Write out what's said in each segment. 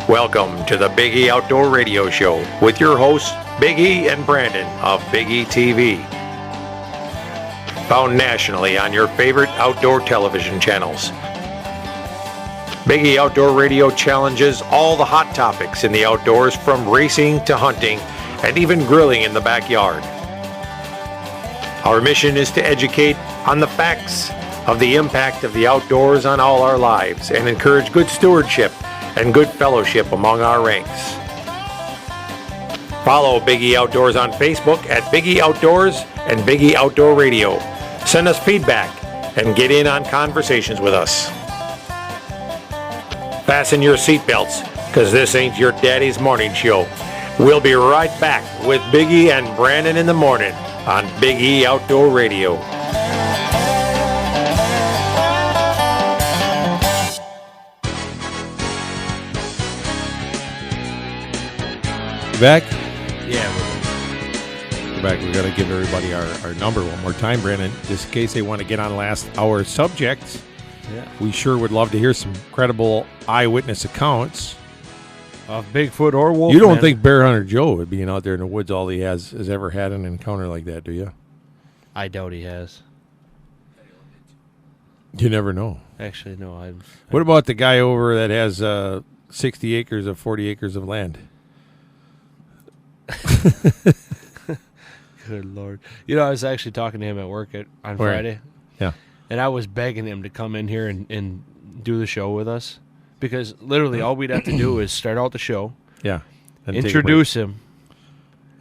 Welcome to the Big E Outdoor Radio Show with your hosts, Big E and Brandon of Big E TV. Found nationally on your favorite outdoor television channels. Big E Outdoor Radio challenges all the hot topics in the outdoors, from racing to hunting and even grilling in the backyard. Our mission is to educate on the facts of the impact of the outdoors on all our lives and encourage good stewardship and good fellowship among our ranks. Follow Big E Outdoors on Facebook at Big E Outdoors and Big E Outdoor Radio. Send us feedback and get in on conversations with us. Fasten your seatbelts, because this ain't your daddy's morning show. We'll be right back with Big E and Brandon in the morning on Big E Outdoor Radio. Back? Yeah, We're back. We're going to give everybody our number one more time, Brandon, just in case they want to get on last hour subjects. yeah. We sure would love to hear some credible eyewitness accounts. Of Bigfoot or wolf. You don't think Bear Hunter Joe would being out there in the woods all he has ever had an encounter like that, do you? I doubt he has. You never know. Actually, no. What about the guy over that has 60 acres of 40 acres of land? Good Lord. You know, I was actually talking to him at work on Where? Friday. Yeah. And I was begging him to come in here and do the show with us. Because literally all we'd have to do is start out the show, Yeah. And introduce him,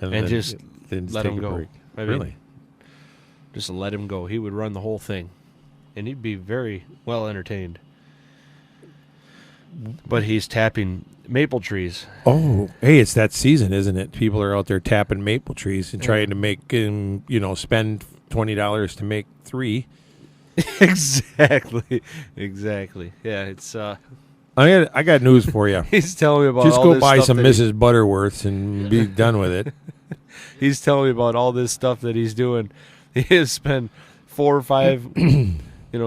and then just let take him a go. break. I mean, Really? just let him go. He would run the whole thing. And he'd be very well entertained. But he's tapping maple trees. Oh, hey, it's that season, isn't it? People are out there tapping maple trees and trying to make, spend $20 to make 3. Exactly. Yeah, it's I got news for you. he's telling me about Just all go this buy stuff some that Mrs. Butterworths and be done with it. he's telling me about all this stuff that he's doing. He has spent 4 or 5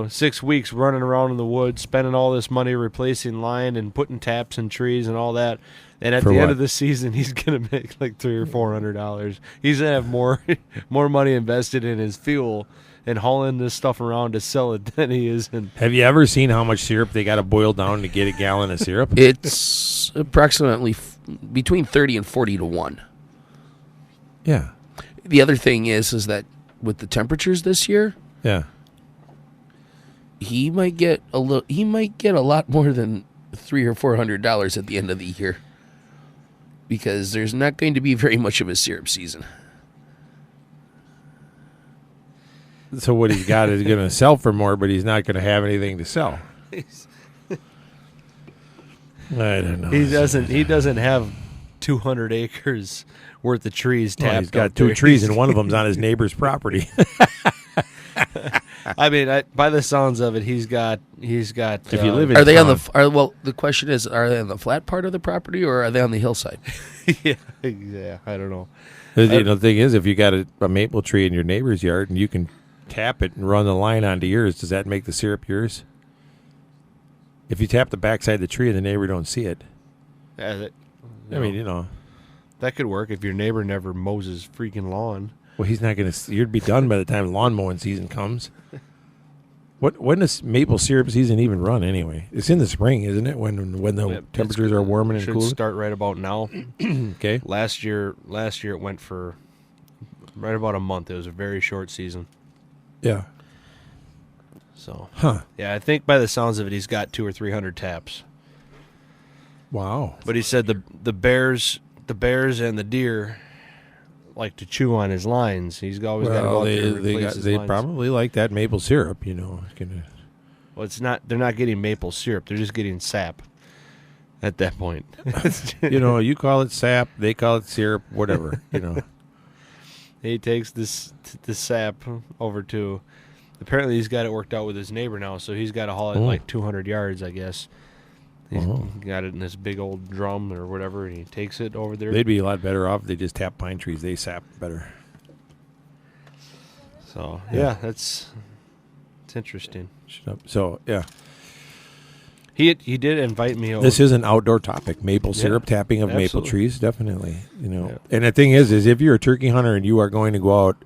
6 weeks running around in the woods, spending all this money replacing line and putting taps in trees and all that. And at For the what? end of the season, he's gonna make like $300 or $400. He's gonna have more money invested in his fuel and hauling this stuff around to sell it than he is in. Have you ever seen how much syrup they got to boil down to get a gallon of syrup? It's approximately between 30 and 40 to 1. Yeah. The other thing is that with the temperatures this year, Yeah. he might get a lot more than $300 or $400 at the end of the year, because there's not going to be very much of a syrup season. So what he's got is going to sell for more, but he's not going to have anything to sell. I don't know. He doesn't have 200 acres worth of trees tapped. Well, he's got up there. 2 trees, and one of them's on his neighbor's property. I mean, by the sounds of it, he's got. If you live in Are they on town- the question is, are they on the flat part of the property or are they on the hillside? yeah, I don't know. The thing is, if you got a maple tree in your neighbor's yard and you can tap it and run the line onto yours, does that make the syrup yours? If you tap the backside of the tree and the neighbor don't see it, Yeah, I mean, that could work if your neighbor never mows his freaking lawn. well, he's not going to. You'd be done by the time lawn mowing season comes. When does maple syrup season even run anyway? It's in the spring, isn't it? When the temperatures are warming and Should cooling. start right about now. Okay. Last year it went for right about a month. It was a very short season. Yeah. So, Huh. yeah, I think by the sounds of it, he's got 200 or 300 taps. Wow. But he said the bears and the deer like to chew on his lines. He's always got to go out there and replace his they lines. probably like that maple syrup, It's gonna, Well, it's not. They're not getting maple syrup. They're just getting sap. At that point, you call it sap, they call it syrup, whatever. He takes the sap over to. Apparently, he's got it worked out with his neighbor now, so he's got to haul it like 200 yards, I guess. He's got it in this big old drum or whatever, and he takes it over there. They'd be a lot better off if they just tap pine trees. They sap better. So yeah, it's interesting. So yeah. He did invite me over. This is an outdoor topic. Maple syrup, tapping of maple absolutely. trees, definitely. Yeah. And the thing is if you're a turkey hunter and you are going to go out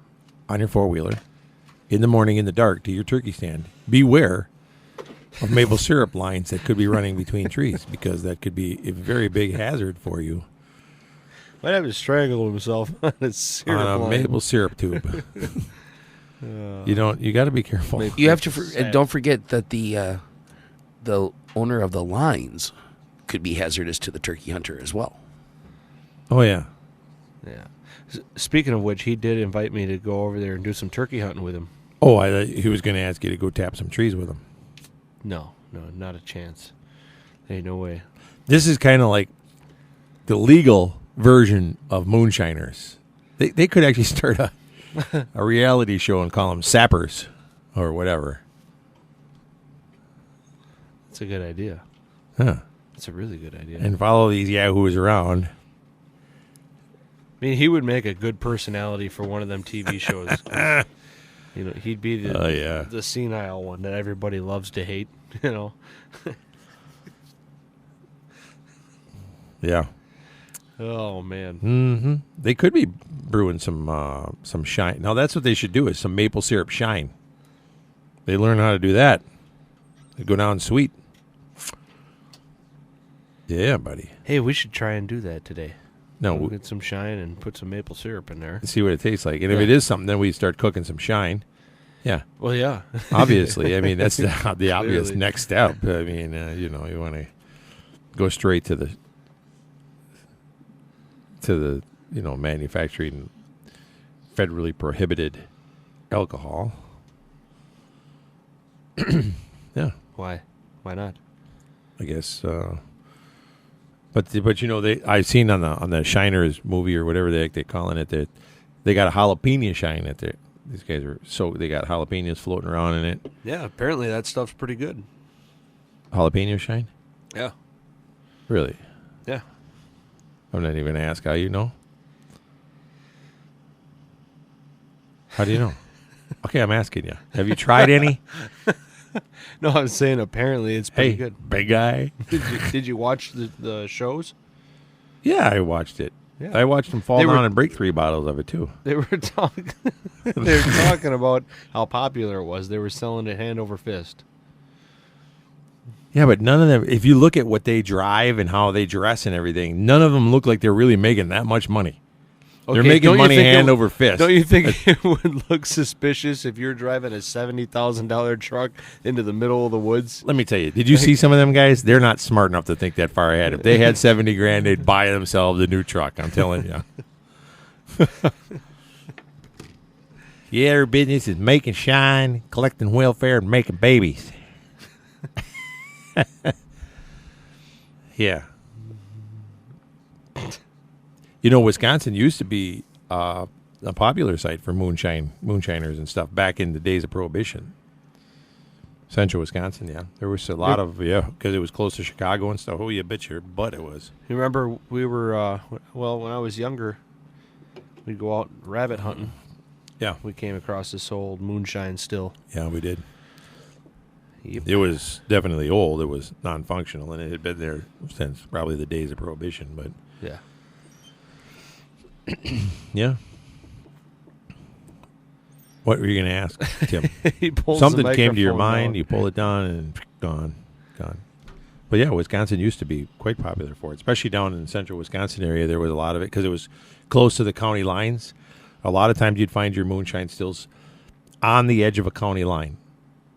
on your four-wheeler in the morning in the dark to your turkey stand, beware of maple syrup lines that could be running between trees, because that could be a very big hazard for you Might have to strangle himself on a syrup on a line. maple syrup tube. You got to be careful. You have to and don't forget that the owner of the lines could be hazardous to the turkey hunter as well. Oh yeah. Yeah. Speaking of which, he did invite me to go over there and do some turkey hunting with him. Oh, I thought he was going to ask you to go tap some trees with him. No, not a chance. Ain't no way. This is kind of like the legal version of moonshiners. They could actually start a reality show and call them sappers or whatever. It's a good idea. Huh. It's a really good idea. And follow these yahoos around. I mean, he would make a good personality for one of them TV shows. 'Cause, he'd be the senile one that everybody loves to hate. Yeah. Oh man. Mm-hmm. They could be brewing some shine. Now that's what they should do, is some maple syrup shine. They learn how to do that. They go down sweet. Yeah, buddy. Hey, we should try and do that today. No, We'll get some shine and put some maple syrup in there. see what it tastes like. And if Yeah. it is something, then we start cooking some shine. Yeah. Well, yeah. Obviously. I mean, that's the obvious Clearly. next step. I mean, you want to go straight to the manufacturing federally prohibited alcohol. Yeah, Why? Why not? I guess. But I've seen on the Shiners movie or whatever they calling it, that they got a jalapeno shine at there. These guys they got jalapenos floating around in it. Yeah, apparently that stuff's pretty good. Jalapeno shine? Yeah. Really? Yeah. I'm not even going to ask how you know. How do you know? Okay, I'm asking you. Have you tried any? No, I'm saying apparently it's pretty good. Big guy. Did you watch the shows? Yeah, I watched it. Yeah. I watched them fall They down were- and break 3 bottles of it too. They were talking. They were talking about how popular it was. They were selling it hand over fist. Yeah, but none of them. If you look at what they drive and how they dress and everything, none of them look like they're really making that much money. They're Okay, making don't you money think hand over fist. Don't you think it would look suspicious if you're driving a $70,000 truck into the middle of the woods? Let me tell you. Did you see some of them guys? They're not smart enough to think that far ahead. If they had 70 grand, they'd buy themselves a new truck. I'm telling you. Yeah, their business is making shine, collecting welfare, and making babies. Yeah. Wisconsin used to be a popular site for moonshiners and stuff back in the days of Prohibition. Central Wisconsin, yeah. There was a lot of, because it was close to Chicago and stuff. Oh, you bet your butt it was. You remember we were, when I was younger, we'd go out rabbit hunting. Yeah. We came across this old moonshine still. Yeah, we did. Yep. It was definitely old. It was non-functional, and it had been there since probably the days of Prohibition, but Yeah. yeah. What were you going to ask, Tim? He pulls Something the came to your microphone mind, out. you pull it down, and gone. But yeah, Wisconsin used to be quite popular for it, especially down in the central Wisconsin area. There was a lot of it because it was close to the county lines. A lot of times you'd find your moonshine stills on the edge of a county line.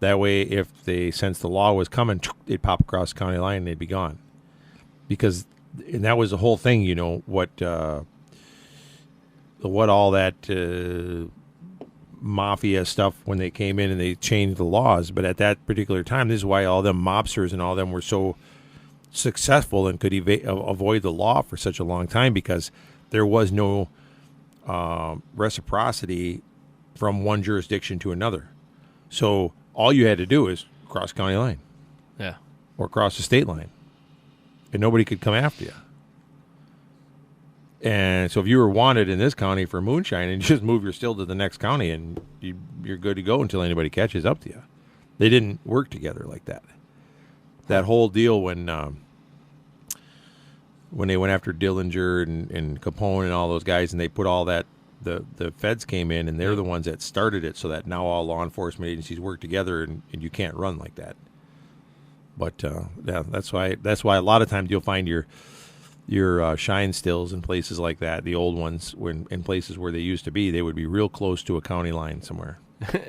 That way, if they sensed the law was coming, they'd pop across the county line and they'd be gone. And that was the whole thing, what all that mafia stuff when they came in and they changed the laws. But at that particular time, this is why all them mobsters and all them were so successful and could avoid the law for such a long time, because there was no reciprocity from one jurisdiction to another. So all you had to do is cross county line Yeah. or cross the state line, and nobody could come after you. And so if you were wanted in this county for moonshine, and you just move your still to the next county, and you're good to go until anybody catches up to you. They didn't work together like that. that whole deal when they went after Dillinger and Capone and all those guys, and they put all that, the feds came in, and they're the ones that started it, so that now all law enforcement agencies work together, and you can't run like that. But yeah, that's why a lot of times you'll find your shine stills in places like that, the old ones, in places where they used to be, they would be real close to a county line somewhere.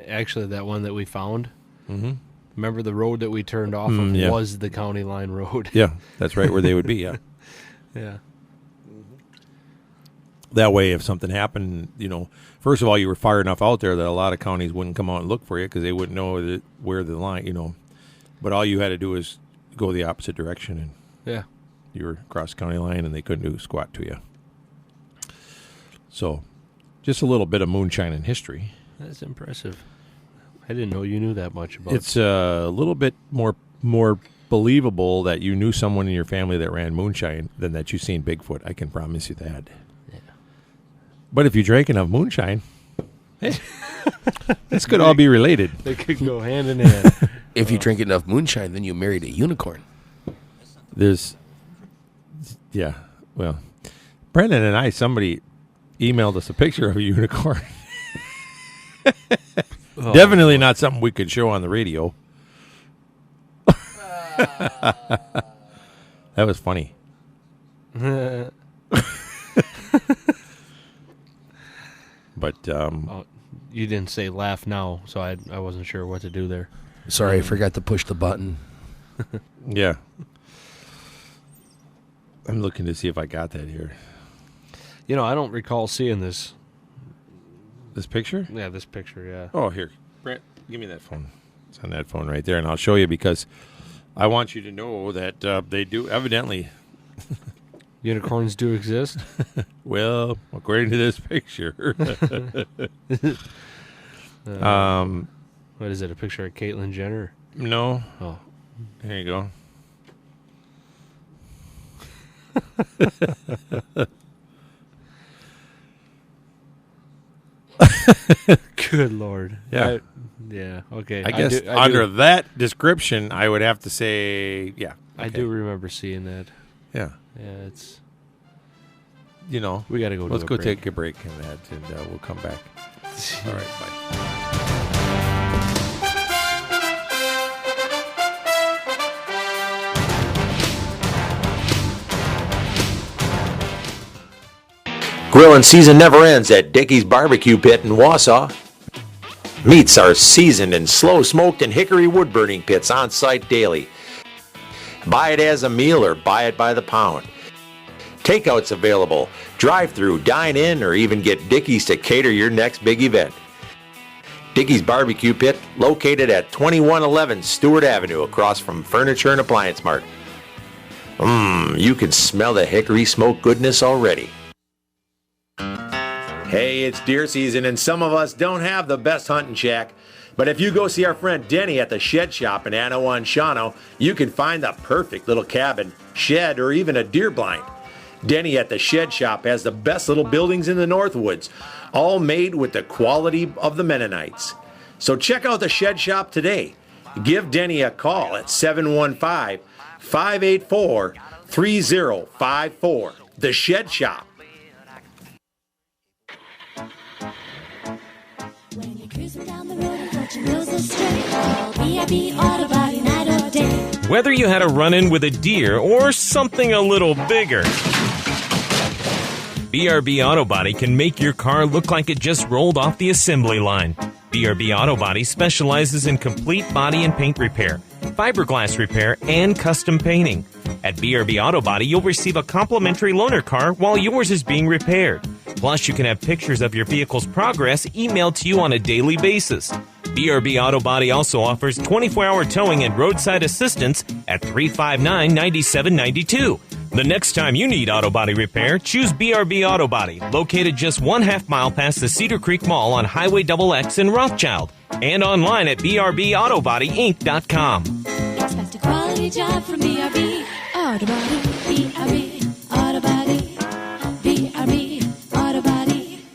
Actually, that one that we found, Mm-hmm. remember the road that we turned off of yeah. was the county line road. Yeah, that's right where they would be, yeah. Yeah. That way, if something happened, first of all, you were far enough out there that a lot of counties wouldn't come out and look for you because they wouldn't know where the line, But all you had to do is go the opposite direction, and Yeah. you were across the county line, and they couldn't do squat to you. So, just a little bit of moonshine in history. That's impressive. I didn't know you knew that much about it. It's a little bit more believable that you knew someone in your family that ran moonshine than that you've seen Bigfoot. I can promise you that. Yeah. But if you drank enough moonshine, hey, this could all be related. They could go hand in hand. If you drink enough moonshine, then you married a unicorn. Well, Brendan and somebody emailed us a picture of a unicorn. Definitely not something we could show on the radio. That was funny. But You didn't say laugh now, so I wasn't sure what to do there. Sorry, I forgot to push the button. yeah. I'm looking to see if I got that here. I don't recall seeing this. This picture? Yeah, this picture, yeah. Oh, here. Brent, give me that phone. It's on that phone right there, and I'll show you because I want you to know that they do evidently. Unicorns do exist? Well, according to this picture. What is it, a picture of Caitlyn Jenner? No. Oh. There you go. Good Lord. Yeah. Yeah, okay. I guess under that description, I would have to say, yeah. Okay. I do remember seeing that. Yeah. Yeah, it's... We got to go let's to a go break. take a break in that, and we'll come back. All right, bye. Grilling season never ends at Dickey's Barbecue Pit in Wausau. Meats are seasoned in slow-smoked and hickory wood-burning pits on site daily. Buy it as a meal or buy it by the pound. Takeout's available. Drive-through, dine-in, or even get Dickey's to cater your next big event. Dickey's Barbecue Pit, located at 2111 Stewart Avenue across from Furniture and Appliance Mart. You can smell the hickory smoke goodness already. Hey, it's deer season, and some of us don't have the best hunting shack. But if you go see our friend Denny at the Shed Shop in Anawanshano, you can find the perfect little cabin, shed, or even a deer blind. Denny at the Shed Shop has the best little buildings in the Northwoods, all made with the quality of the Mennonites. So check out the Shed Shop today. Give Denny a call at 715-584-3054. The Shed Shop. When you're cruising down the road and touching wheels astray, call B.I.B. Auto Body night or day. Whether you had a run-in with a deer or something a little bigger, BRB Auto Body can make your car look like it just rolled off the assembly line. BRB Auto Body specializes in complete body and paint repair, fiberglass repair, and custom painting. At BRB Auto Body, you'll receive a complimentary loaner car while yours is being repaired. Plus, you can have pictures of your vehicle's progress emailed to you on a daily basis. BRB Auto Body also offers 24-hour towing and roadside assistance at 359-9792. The next time you need auto body repair, choose BRB Auto Body, located just 1/2 mile past the Cedar Creek Mall on Highway XX in Rothschild, and online at brbautobodyinc.com. Expect a quality job from B.R.B. Auto Body. B.R.B. Auto Body. B.R.B. Auto Body.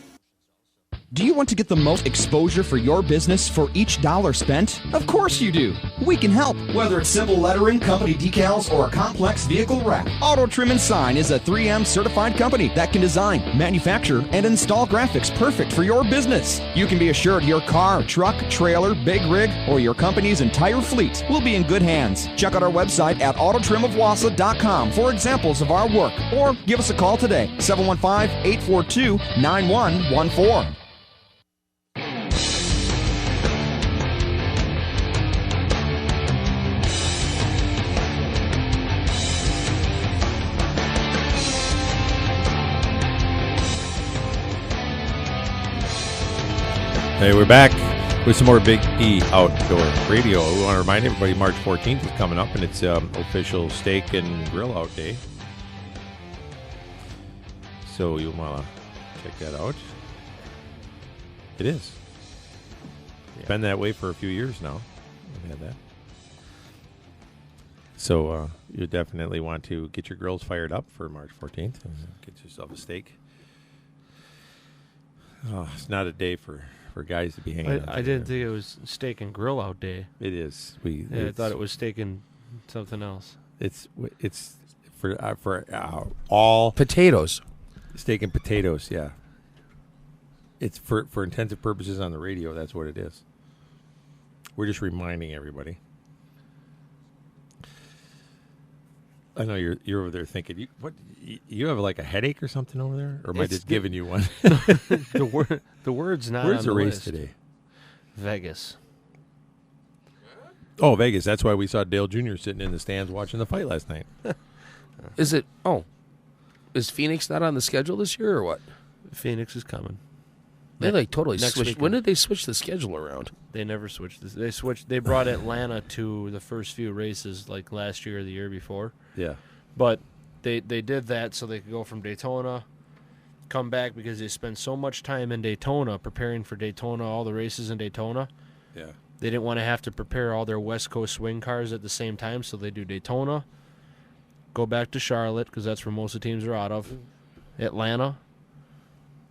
Do you want want to get the most exposure for your business for each dollar spent? Of course you do. We can help. Whether it's simple lettering, company decals, or a complex vehicle wrap, Auto Trim and Sign is a 3M certified company that can design, manufacture, and install graphics perfect for your business. You can be assured your car, truck, trailer, big rig, or your company's entire fleet will be in good hands. Check out our website at autotrimofwassa.com for examples of our work, or give us a call today, 715-842-9114. Hey, we're back with some more Big E Outdoor Radio. We want to remind everybody March 14th is coming up, and it's official steak and grill out day. So you'll want to check that out. It is. It's been that way for a few years now. We've had that. So you definitely want to get your grills fired up for March 14th. Get yourself a steak. Oh, it's not a day for guys to be hanging out. I didn't think it was steak and grill out day. It is. I thought it was steak and something else. It's for all Potatoes. steak and potatoes. Yeah. It's for intensive purposes on the radio. That's what it is. We're just reminding everybody. I know you're over there thinking, you have like a headache or something over there, or am I just giving you one? The word's not Where's on the race list. today? Vegas. Oh, Vegas. That's why we saw Dale Jr. sitting in the stands watching the fight last night. Is Phoenix not on the schedule this year or what? Phoenix is coming. They totally next switched. weekend. When did they switch the schedule around? They never switched this. They brought Atlanta to the first few races like last year or the year before. Yeah. But they did that so they could go from Daytona, come back because they spent so much time in Daytona preparing for Daytona, all the races in Daytona. Yeah. They didn't want to have to prepare all their West Coast swing cars at the same time, so they do Daytona, go back to Charlotte because that's where most of the teams are out of, Atlanta,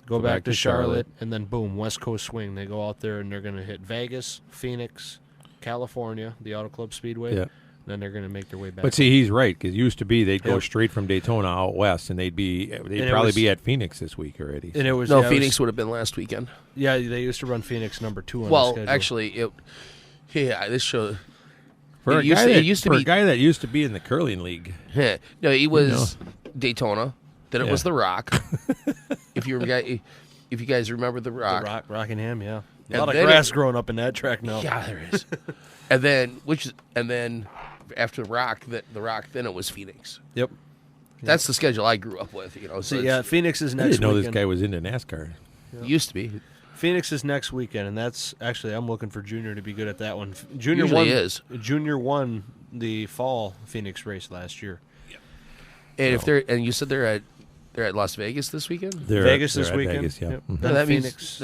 go back to Charlotte, and then boom, West Coast swing. They go out there and they're going to hit Vegas, Phoenix, California, the Auto Club Speedway. Yeah. Then they're going to make their way back. But see, he's right, because it used to be they'd go Yep. straight from Daytona out west, and they'd it probably was- be at Phoenix this week already. and it was No, yeah, it Phoenix was- would have been last weekend. yeah, they used to run Phoenix number 2 on the Well, schedule. actually, this show. For it used to be a guy that used to be in the curling league. No, it was Daytona. Then it was Yeah. The Rock. if you guys remember The Rock. the Rockingham, yeah. A And lot of then grass growing up in that track now. Yeah, there is. and then after The Rock, then it was Phoenix. Yep. That's the schedule I grew up with. So So yeah, Phoenix is I next didn't know weekend. this guy was into NASCAR. it used to be. Phoenix is next weekend, and that's actually I'm looking for Junior to be good at that one. Junior Usually won, is. Junior won the fall Phoenix race last year. And you said they're at Las Vegas this weekend. Vegas this at weekend. Vegas, yeah. Yep. Mhm. Then that Phoenix.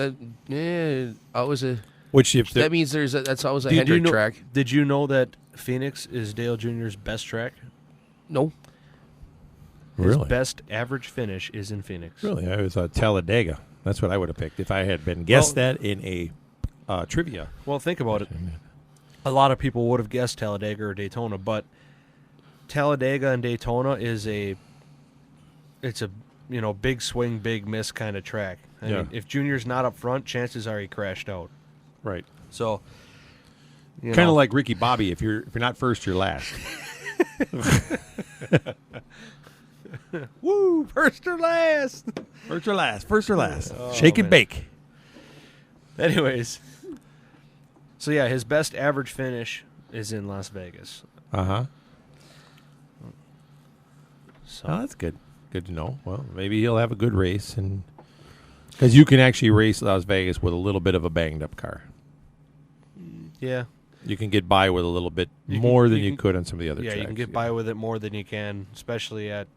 always a. Which if That means that's always a Did you Hendrick know? track. Did you know that Phoenix is Dale Jr.'s best track? No, His really, best average finish is in Phoenix. really, I was Talladega. That's what I would have picked if I had been guessed that in a trivia. Well, think about it. A lot of people would have guessed Talladega or Daytona, but Talladega and Daytona is a big swing, big miss kind of track. I Yeah. mean, if Junior's not up front, chances are he crashed out. Right. So, Kind of like Ricky Bobby. If you're not first, you're last. woo, first or last. First or last. First or last. Shake and man. bake. Anyways, so yeah, his best average finish is in Las Vegas. Uh-huh. So Oh, that's good. Good to know. Well, maybe he'll have a good race, and because you can actually race Las Vegas with a little bit of a banged up car. yeah, You can get by with a little bit You can- more than you you can- could on some of the other yeah, tracks. you can get by with it more than you can, especially at.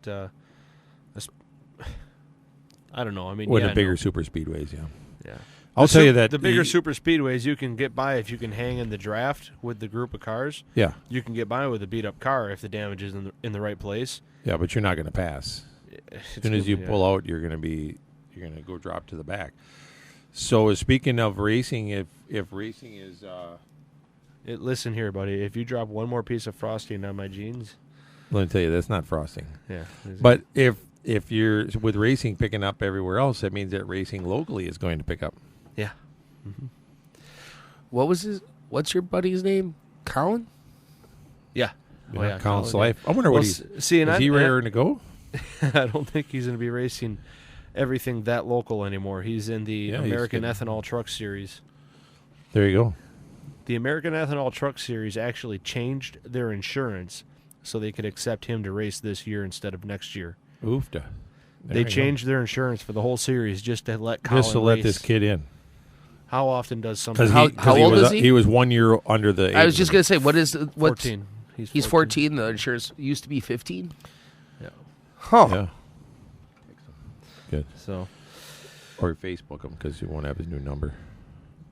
I don't know. I mean, with yeah, the bigger super speedways. Yeah, Yeah. I'll tell you that the bigger super speedways you can get by if you can hang in the draft with the group of cars. Yeah, You can get by with a beat up car if the damage is in the right place. yeah, but you're not going to pass. As soon as you pull out, you're going to go drop to the back. So speaking of racing, if racing is Listen here, buddy. If you drop one more piece of frosting on my jeans, let me tell you, that's not frosting. yeah. But if you're with racing picking up everywhere else, that means that racing locally is going to pick up. yeah. What's your buddy's name? Colin? Yeah. Colin's life. I wonder what is is he raring to go? I don't think he's going to be racing everything that local anymore. He's in the Yeah, American he's Ethanol Truck Series. There you go. The American Ethanol Truck Series actually changed their insurance so they could accept him to race this year instead of next year. Oofta. They changed their insurance for the whole series just to let Colin Just to let race. this kid in. How often does something? Because How old is he? He was 1 year under the age. I was just going to say, what's 14. He's 14. The insurance used to be 15. Yeah. Huh. Yeah. Good. So Or Facebook him because you won't have his new number.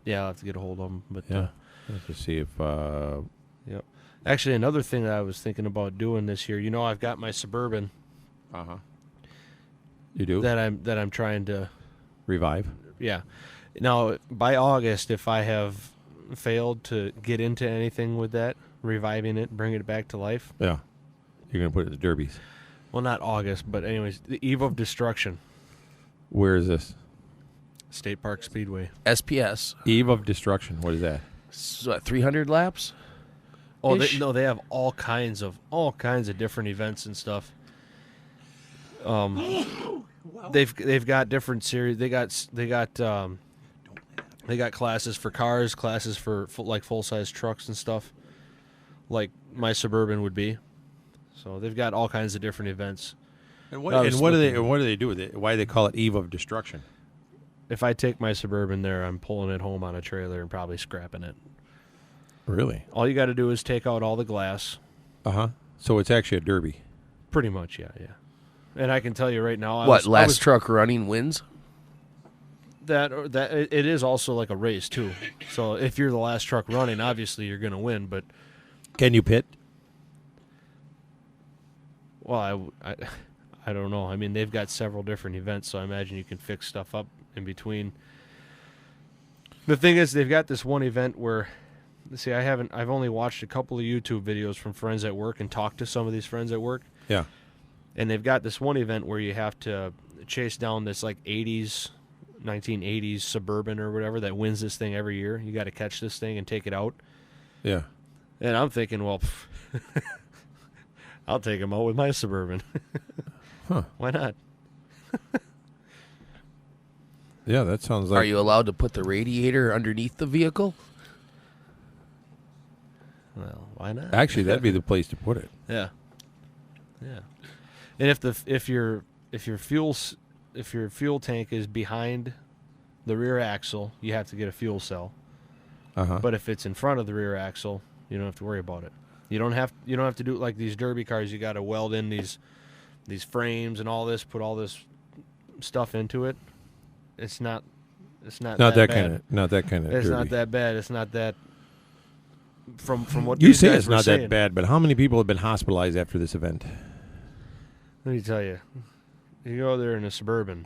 yeah, I'll have to get a hold of him. But Yeah. Let's see if. yep. Actually, another thing that I was thinking about doing this year. I've got my Suburban You do that I'm trying to. revive. Yeah. Now, by August, if I have failed to get into anything with that, reviving it, bringing it back to life. Yeah. You're gonna put it in the derbies. Well, not August, but anyways, the Eve of Destruction, Where is this? State Park Speedway. SPS. Eve of Destruction. What is that? So, 300 laps? Oh, Ish. they have all kinds of different events and stuff. They've got different series. They got classes for cars, classes for full size trucks and stuff, like my Suburban would be. So they've got all kinds of different events. And what do they do with it? Why do they call it Eve of Destruction? If I take my Suburban there, I'm pulling it home on a trailer and probably scrapping it. Really? All you got to do is take out all the glass. So it's actually a derby. Pretty much, yeah. And I can tell you right now, Last truck running wins? that it is also like a race too. So if you're the last truck running, obviously you're going to win. But Can you pit? well, I don't know. I mean, they've got several different events, so I imagine you can fix stuff up in between. The thing is, they've got this one event where, see, I've only watched a couple of YouTube videos from friends at work and talked to some of these friends at work. Yeah. And they've got this one event where you have to chase down this like 1980s Suburban or whatever that wins this thing every year. You got to catch this thing and take it out. Yeah. And I'm thinking, well, I'll take him out with my Suburban. Huh. Why not? Yeah, that sounds like. Are you allowed to put the radiator underneath the vehicle? Well, why not? Actually, that'd be the place to put it. Yeah. And if your fuel tank is behind the rear axle, you have to get a fuel cell. But if it's in front of the rear axle, you don't have to worry about it. You don't have to do it like these derby cars. You got to weld in these frames and all this, put all this stuff into it. It's not that kind of not that kind of. It's derby. not that bad. It's not that. From what You these say guys it's were not saying. that bad, but how many people have been hospitalized after this event? Let me tell you, you go there in a Suburban,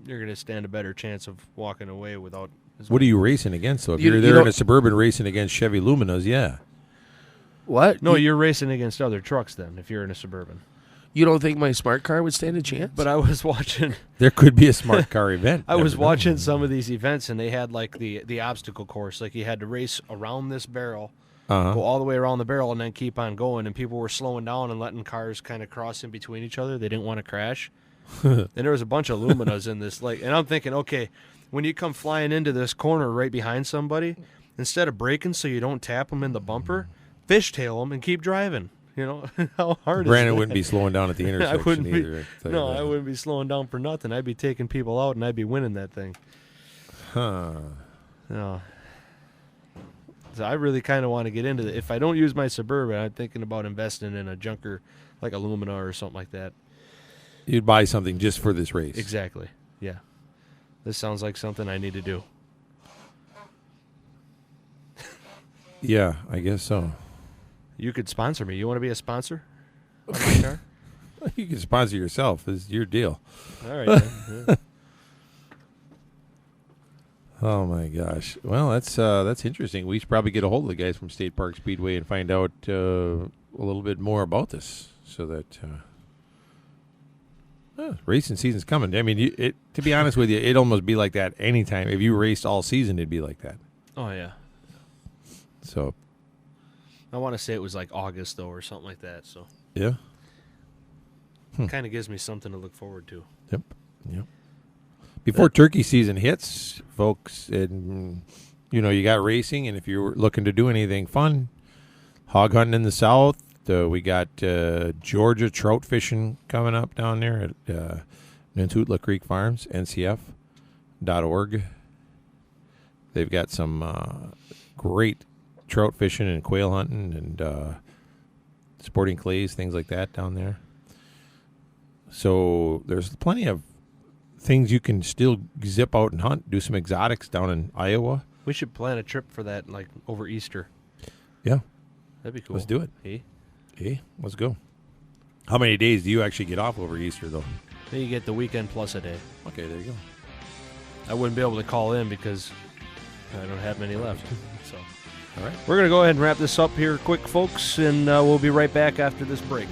you're going to stand a better chance of walking away without. What are you racing against, though? If You- you're you there in don't- a Suburban racing against Chevy Luminas, yeah. What? No, you're racing against other trucks then. If you're in a Suburban. You don't think my smart car would stand a chance? But I was watching. There could be a smart car event. I was Never know. watching some of these events, and they had like the obstacle course. Like you had to race around this barrel, go all the way around the barrel, and then keep on going. And people were slowing down and letting cars kind of cross in between each other. They didn't want to crash. And there was a bunch of Luminas in this. And I'm thinking, okay, when you come flying into this corner right behind somebody, instead of braking so you don't tap them in the bumper, fishtail them and keep driving. You know how hard. Brandon is that? wouldn't be slowing down at the intersection I wouldn't be. either. No, I wouldn't be slowing down for nothing. I'd be taking people out, and I'd be winning that thing. Huh. No. So I really kind of want to get into it. If I don't use my Suburban, I'm thinking about investing in a junker like a Lumina or something like that. You'd buy something just for this race. Exactly. Yeah. This sounds like something I need to do. Yeah, I guess so. You could sponsor me. You want to be a sponsor of my car? You can sponsor yourself. It's your deal. All right. Then. Yeah. Oh my gosh! Well, that's interesting. We should probably get a hold of the guys from State Park Speedway and find out a little bit more about this, so that racing season's coming. I mean, to be honest with you, it'd almost be like that anytime. If you raced all season, it'd be like that. Oh yeah. So, I want to say it was like August though, or something like that. So yeah. Kind of gives me something to look forward to. Yep. Before turkey season hits, folks, and you got racing, and if you're looking to do anything fun, hog hunting in the south, we got Georgia trout fishing coming up down there at Nantootla Creek Farms, ncf.org. They've got some great trout fishing and quail hunting and sporting clays, things like that down there. So there's plenty of things you can still zip out and hunt, do some exotics down in Iowa. We should plan a trip for that, like over Easter. Yeah. That'd be cool. Let's do it. Hey, let's go. How many days do you actually get off over Easter, though? then you get the weekend plus a day. Okay, there you go. I wouldn't be able to call in because I don't have many left. So, All right. we're going to go ahead and wrap this up here quick, folks, and we'll be right back after this break.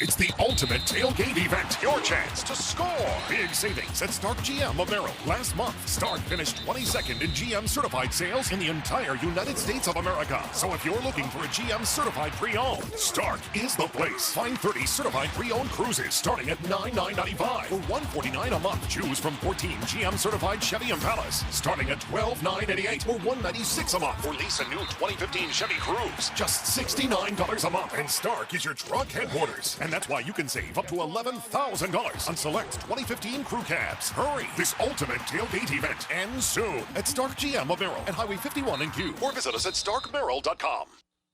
It's the ultimate tailgate event. Your chance to score. Big savings at Stark GM of Merrill. Last month, Stark finished 22nd in GM certified sales in the entire United States of America. So if you're looking for a GM certified pre-owned, Stark is the place. Find 30 certified pre-owned cruises starting at $9,995 or $149 a month. Choose from 14 GM certified Chevy Impalas starting at $12,988 or $196 a month. Or lease a new 2015 Chevy Cruze, just $69 a month. And Stark is your truck headquarters. And that's why you can save up to $11,000 on select 2015 crew cabs. Hurry! This ultimate tailgate event ends soon at Stark GM of Merrill at Highway 51 in Kew. Or visit us at starkmerrill.com.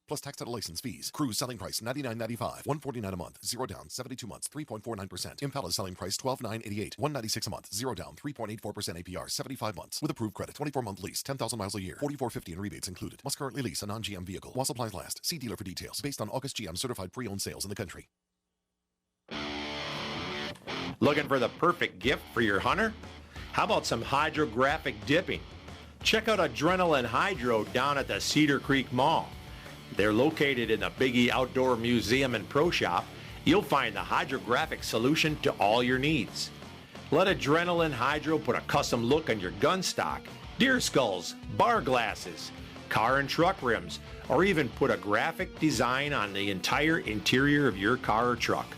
Plus tax and license fees. Cruise selling price $99.95, $149 a month, 0 down, 72 months, 3.49%. Impala selling price $12,988, $196 a month, 0 down, 3.84% APR, 75 months with approved credit, 24-month lease, 10,000 miles a year, $44.50 in rebates included. Must currently lease a non-GM vehicle while supplies last. See dealer for details. Based on August GM certified pre-owned sales in the country. Looking for the perfect gift for your hunter? How about some hydrographic dipping? Check out Adrenaline Hydro down at the Cedar Creek Mall. They're located in the Biggie Outdoor Museum and Pro Shop. You'll find the hydrographic solution to all your needs. Let Adrenaline Hydro put a custom look on your gun stock, deer skulls, bar glasses, car and truck rims, or even put a graphic design on the entire interior of your car or truck.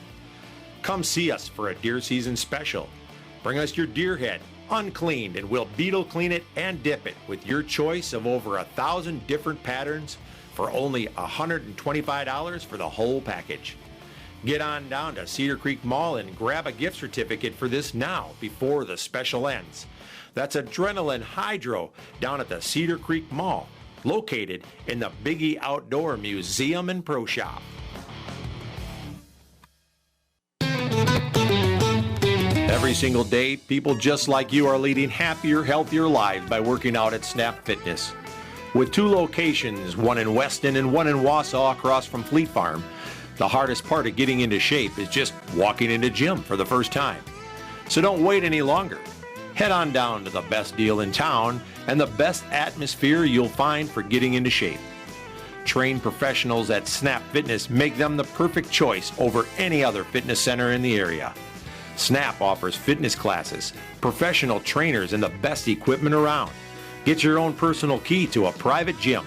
Come see us for a deer season special. Bring us your deer head, uncleaned, and we'll beetle clean it and dip it with your choice of over 1,000 different patterns for only $125 for the whole package. Get on down to Cedar Creek Mall and grab a gift certificate for this now before the special ends. That's Adrenaline Hydro down at the Cedar Creek Mall, located in the Biggie Outdoor Museum and Pro Shop. Every single day, people just like you are leading happier, healthier lives by working out at Snap Fitness. With 2 locations, one in Weston and one in Wausau across from Fleet Farm, the hardest part of getting into shape is just walking into gym for the first time. So don't wait any longer. Head on down to the best deal in town and the best atmosphere you'll find for getting into shape. Trained professionals at Snap Fitness make them the perfect choice over any other fitness center in the area. Snap offers fitness classes, professional trainers, and the best equipment around. Get your own personal key to a private gym.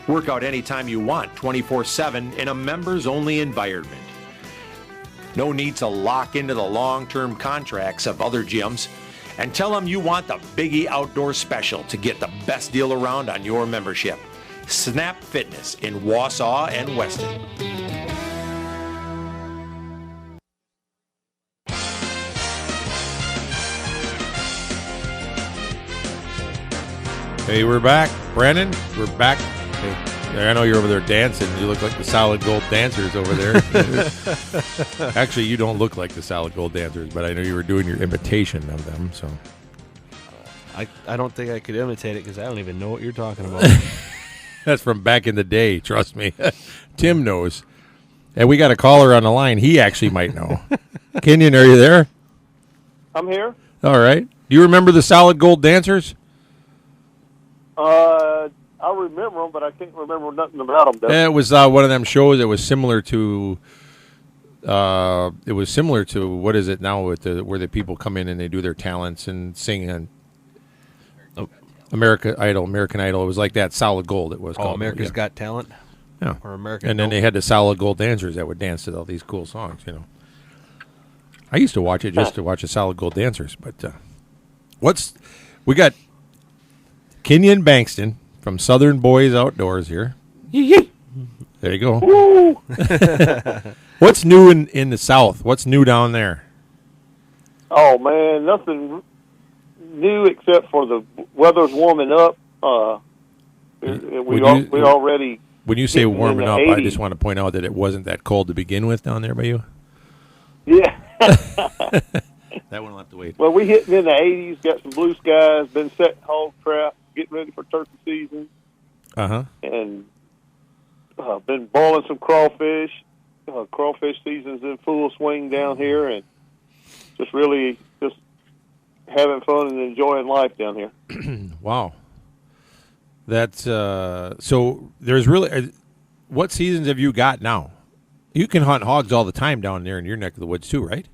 Work out anytime you want, 24/7 in a members-only environment. No need to lock into the long-term contracts of other gyms. And tell them you want the Biggie Outdoor Special to get the best deal around on your membership. Snap Fitness in Wausau and Weston. Hey, we're back. Brandon, we're back. Hey, I know you're over there dancing. You look like the Solid Gold dancers over there. Actually, you don't look like the Solid Gold dancers, but I know you were doing your imitation of them. So I don't think I could imitate it because I don't even know what you're talking about. That's from back in the day. Trust me. Tim knows. And we got a caller on the line. He actually might know. Kenyon, are you there? I'm here. All right. Do you remember the Solid Gold Dancers? I remember them, but I can't remember nothing about them. It was one of them shows that was similar to. It was similar to what is it now with where the people come in and they do their talents and sing on American Idol. It was like that. Solid Gold. It was called. America's Got Talent. Yeah. Or American. And then they had the Solid Gold Dancers that would dance to all these cool songs. I used to watch it just to watch the Solid Gold Dancers. But we got Kenyon Bankston from Southern Boys Outdoors here. There you go. What's new in the South? What's new down there? Oh man, nothing new except for the weather's warming up. We already. When you say warming up, 80s. I just want to point out that it wasn't that cold to begin with down there by you. Yeah. That one will have to wait. Well, we hitting in the 80s, got some blue skies, been setting hog trap, getting ready for turkey season. And been boiling some crawfish. Crawfish season's in full swing down here, and just really just having fun and enjoying life down here. Wow. That's so there's really what seasons have you got now? You can hunt hogs all the time down there in your neck of the woods too, right?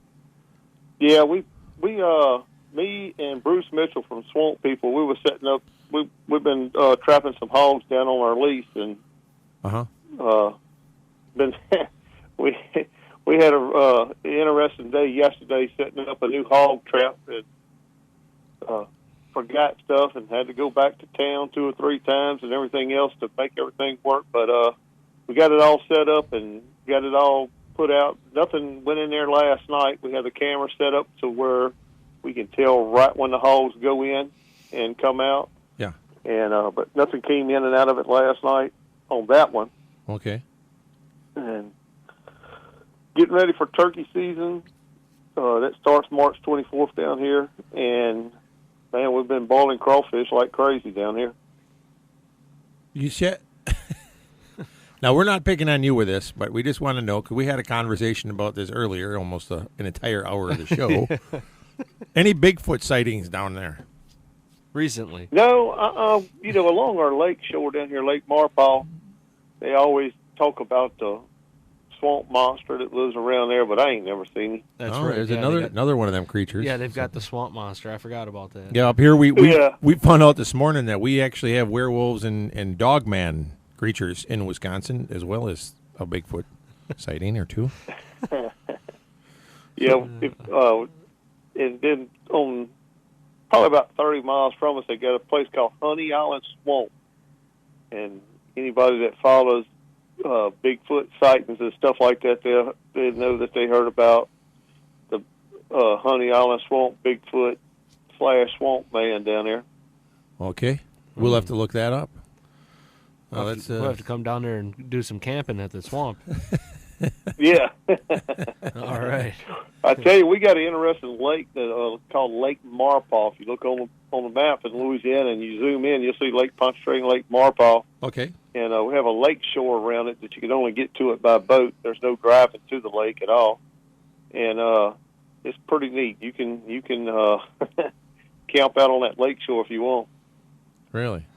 Yeah, we me and Bruce Mitchell from Swamp People, we were setting up. We've been trapping some hogs down on our lease, and been we had a interesting day yesterday setting up a new hog trap, and forgot stuff and had to go back to town 2 or 3 times and everything else to make everything work. But we got it all set up and got it all put out. Nothing went in there last night. We had the camera set up to where we can tell right when the hogs go in and come out. Yeah. And but nothing came in and out of it last night on that one. Okay. And getting ready for turkey season. That starts March 24th down here, and man, we've been boiling crawfish like crazy down here. You said. Now, we're not picking on you with this, but we just want to know, because we had a conversation about this earlier, almost an entire hour of the show. Any Bigfoot sightings down there? Recently? No, along our lake shore down here, Lake Marpaw, they always talk about the swamp monster that lives around there, but I ain't never seen him. That's right. There's another one of them creatures. Yeah, they've got the swamp monster. I forgot about that. Yeah, up here we found out this morning that we actually have werewolves and dogman creatures in Wisconsin, as well as a Bigfoot sighting or two. Yeah, and then on probably about 30 miles from us, they got a place called Honey Island Swamp. And anybody that follows Bigfoot sightings and stuff like that, they know that they heard about the Honey Island Swamp Bigfoot / Swamp Man down there. Okay, we'll have to look that up. We'll have to come down there and do some camping at the swamp. Yeah. All right. I tell you, we got an interesting lake that called Lake Marpaw. If you look on the map in Louisiana and you zoom in, you'll see Lake Pontchartrain, Lake Marpaw. Okay. And we have a lake shore around it that you can only get to it by boat. There's no driving to the lake at all, and it's pretty neat. You can camp out on that lake shore if you want. Really?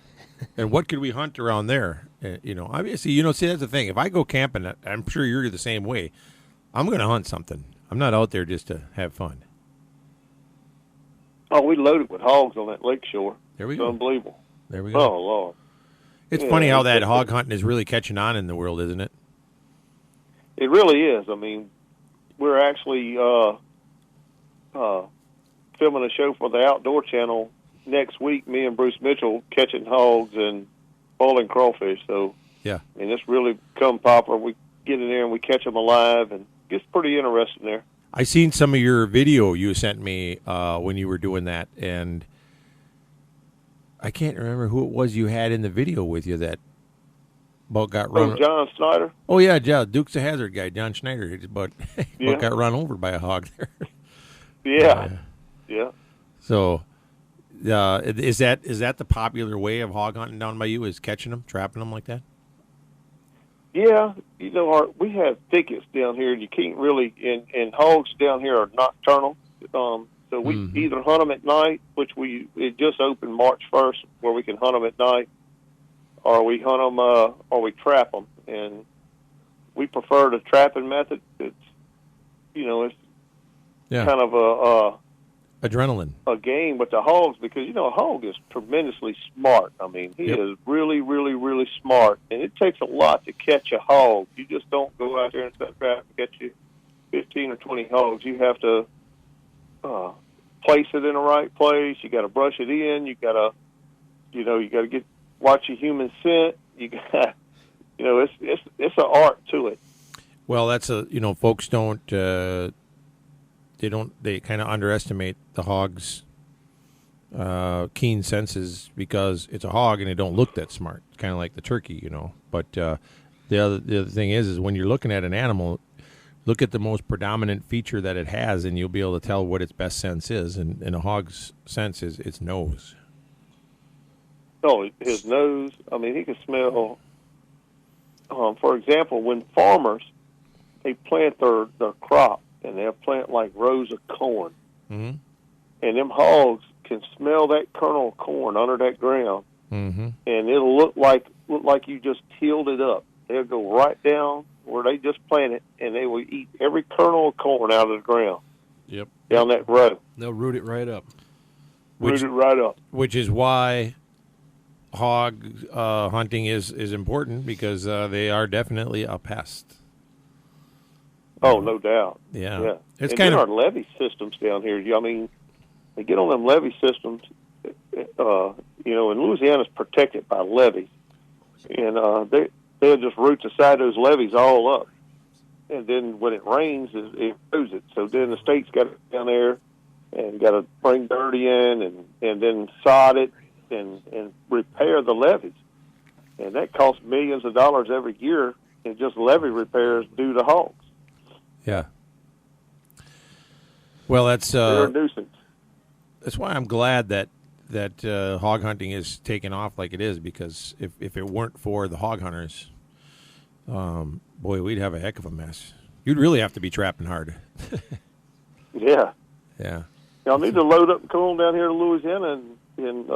And what could we hunt around there? Obviously, see, that's the thing. If I go camping, I'm sure you're the same way. I'm going to hunt something. I'm not out there just to have fun. Oh, we loaded with hogs on that lake shore. There we it's go. Unbelievable. There we go. Oh, Lord. It's funny how that hog hunting is really catching on in the world, isn't it? It really is. I mean, we're actually filming a show for the Outdoor Channel next week, me and Bruce Mitchell catching hogs and boiling crawfish. So, yeah. And it's really become popular. We get in there and we catch them alive, and it gets pretty interesting there. I seen some of your video you sent me when you were doing that, and I can't remember who it was you had in the video with you that about got run. Oh, John Snyder. Oh yeah, Dukes of Hazzard guy, John Schneider. But got run over by a hog there. Yeah, yeah. So, is that the popular way of hog hunting down by you? Is catching them, trapping them like that? Yeah, we have thickets down here. You can't really, and hogs down here are nocturnal. So we either hunt them at night, which it just opened March 1st, where we can hunt them at night, or we hunt them, or we trap them. And we prefer the trapping method. It's, it's kind of adrenaline. A game with the hogs, because a hog is tremendously smart. I mean, he is really, really, really smart, and it takes a lot to catch a hog. You just don't go out there and set a trap and catch you 15 or 20 hogs. You have to place it in the right place. You got to brush it in. You got to, you got to watch your human scent. You got, it's an art to it. Well, that's folks don't. They kind of underestimate the hog's keen senses because it's a hog and they don't look that smart. It's kind of like the turkey, But the other thing is when you're looking at an animal, look at the most predominant feature that it has, and you'll be able to tell what its best sense is. And a hog's sense is its nose. Oh, his nose. I mean, he can smell. For example, when farmers they plant their crop, and they'll plant like rows of corn. Mm-hmm. And them hogs can smell that kernel of corn under that ground, and it'll look like you just tilled it up. They'll go right down where they just planted, and they will eat every kernel of corn out of the ground. Yep. Down that row. They'll root it right up. Root it right up. Which is why hog hunting is important, because they are definitely a pest. Oh, no doubt. Yeah. It's and kind then of our levee systems down here. I mean, they get on them levee systems. And Louisiana's protected by levees, and they'll just root the side of those levees all up. And then when it rains, it erodes it. So then the state's got to go down there and got to bring dirt in and then sod it and repair the levees. And that costs millions of dollars every year in just levee repairs due to hogs. Yeah. Well, that's they're a nuisance. That's why I'm glad that hog hunting is taken off like it is, because if it weren't for the hog hunters, boy, we'd have a heck of a mess. You'd really have to be trapping hard. Yeah. Yeah. Y'all need to load up and come on down here to Louisiana and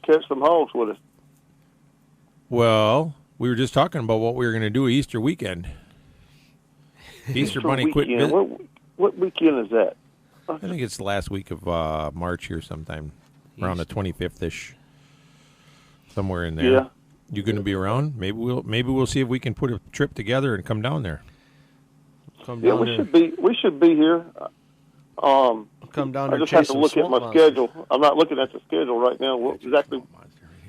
catch some hogs with us. Well, we were just talking about what we were going to do Easter weekend. Easter Bunny quit. What weekend is that? I think it's the last week of March here sometime, around the 25th-ish, somewhere in there. Yeah. You going to be around? Maybe we'll see if we can put a trip together and come down there. We should be here. Come down there. I just have to look at my schedule. I'm not looking at the schedule right now. Exactly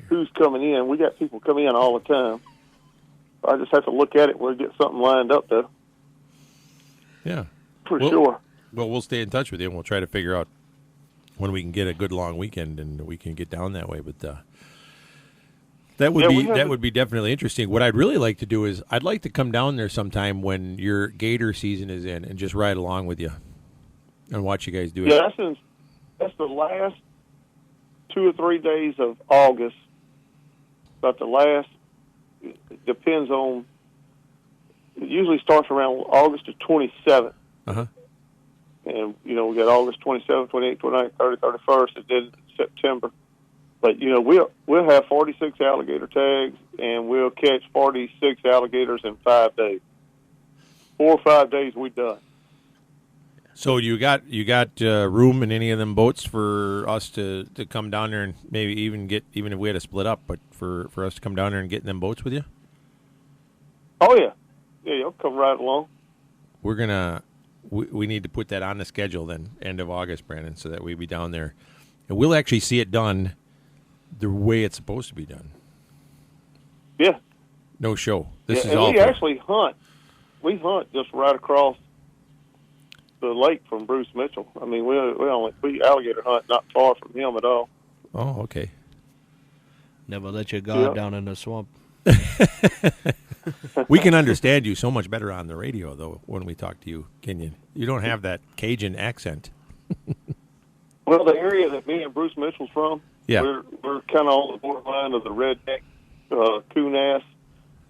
who's coming in? We got people coming in all the time. I just have to look at it. We'll get something lined up though. Yeah, for sure. Well, we'll stay in touch with you, and we'll try to figure out when we can get a good long weekend and we can get down that way. But that would be definitely interesting. What I'd really like to do is I'd like to come down there sometime when your gator season is in and just ride along with you and watch you guys do it. Yeah, that's the last 2 or 3 days of August. But the last, it depends on. It usually starts around August the 27th. Uh-huh. And, we got August 27th, 28th, 29th, 30th, 31st, and then September. But, we'll have 46 alligator tags, and we'll catch 46 alligators in 5 days. 4 or 5 days, we're done. So you got room in any of them boats for us to come down there and maybe even if we had to split up, but for us to come down there and get in them boats with you? Oh, yeah. Yeah, you'll come right along. We're going to we need to put that on the schedule then, end of August, Brandon, so that we be down there. And we'll actually see it done the way it's supposed to be done. Yeah. No show. This is and all. We actually hunt. We hunt just right across the lake from Bruce Mitchell. I mean, we alligator hunt not far from him at all. Oh, okay. Never let you go down in the swamp. We can understand you so much better on the radio, though, when we talk to you, Kenyon. You don't have that Cajun accent. Well, the area that me and Bruce Mitchell's from, yeah, we're kind of on the borderline of the redneck coon-ass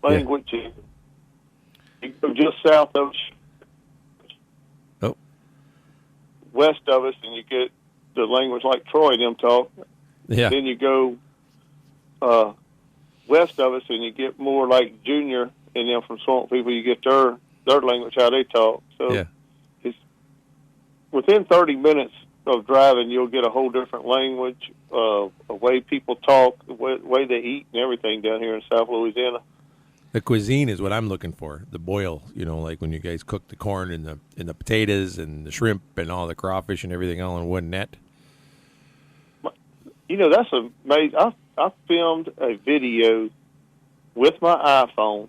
language. just south of Oh, west of us, and you get the language like Troy and them talk. yeah. Then you go west of us, and you get more like Junior and them from Swamp People. You get their language, how they talk. So Yeah. it's within 30 minutes of driving, you'll get a whole different language, a way people talk, the way they eat, and everything down here in South Louisiana. The cuisine is what I'm looking for. The boil, like when you guys cook the corn and the potatoes and the shrimp and all the crawfish and everything all in one net. That's amazing. I filmed a video with my iPhone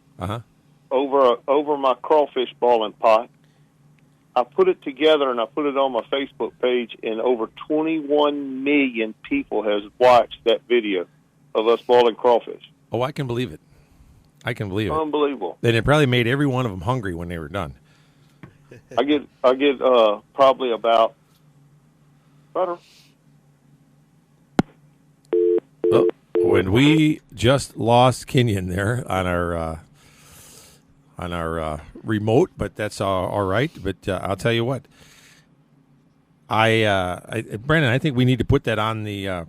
over my crawfish boiling pot. I put it together and I put it on my Facebook page, and over 21 million people has watched that video of us boiling crawfish. Oh, I can believe it. I can believe it. Unbelievable. And it probably made every one of them hungry when they were done. I get probably about When we just lost Kenyon there on our remote, but that's all right. But I'll tell you what, Brandon, I think we need to put that on the